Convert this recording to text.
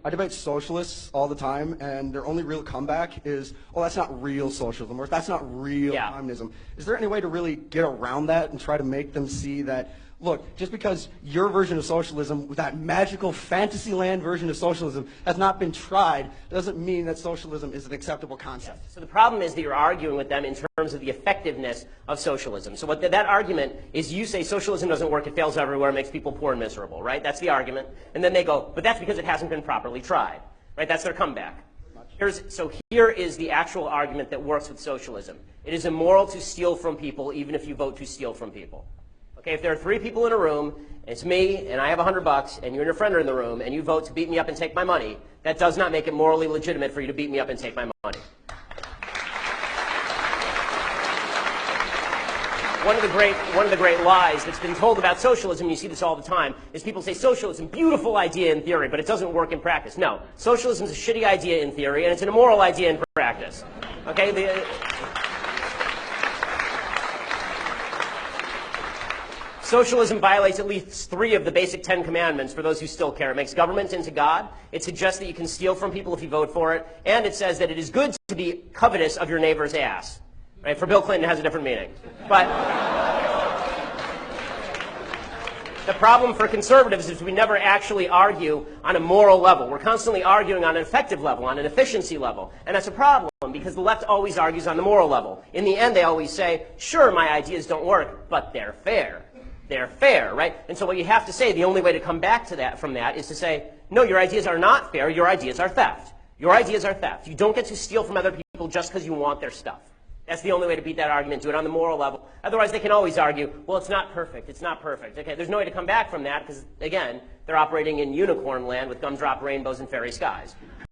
I debate socialists all the time, and their only real comeback is, oh, that's not real socialism, or that's not real communism. Is there any way to really get around that and try to make them see that, look, just because your version of socialism, that magical fantasy land version of socialism, has not been tried, doesn't mean that socialism is an acceptable concept. Yes. So the problem is that you're arguing with them in terms of the effectiveness of socialism. So what that argument is, you say socialism doesn't work, it fails everywhere, makes people poor and miserable, right? That's the argument. And then they go, but that's because it hasn't been properly tried, right? That's their comeback. So here is the actual argument that works with socialism. It is immoral to steal from people, even if you vote to steal from people. Okay, if there are 3 people in a room, and it's me, and I have $100, and you and your friend are in the room, and you vote to beat me up and take my money, that does not make it morally legitimate for you to beat me up and take my money. One of the great lies that's been told about socialism, you see this all the time, is people say socialism, beautiful idea in theory, but it doesn't work in practice. No, socialism is a shitty idea in theory, and it's an immoral idea in practice. Okay, socialism violates at least 3 of the basic 10 commandments for those who still care. It makes government into God. It suggests that you can steal from people if you vote for it. And it says that it is good to be covetous of your neighbor's ass. Right? For Bill Clinton, it has a different meaning. But the problem for conservatives is we never actually argue on a moral level. We're constantly arguing on an effective level, on an efficiency level. And that's a problem because the left always argues on the moral level. In the end, they always say, sure, my ideas don't work, but they're fair. They're fair, right? And so what you have to say, the only way to come back to that from that is to say, no, your ideas are not fair, your ideas are theft. Your ideas are theft. You don't get to steal from other people just because you want their stuff. That's the only way to beat that argument, do it on the moral level. Otherwise, they can always argue, well, it's not perfect, it's not perfect. Okay, there's no way to come back from that because, again, they're operating in unicorn land with gumdrop rainbows and fairy skies.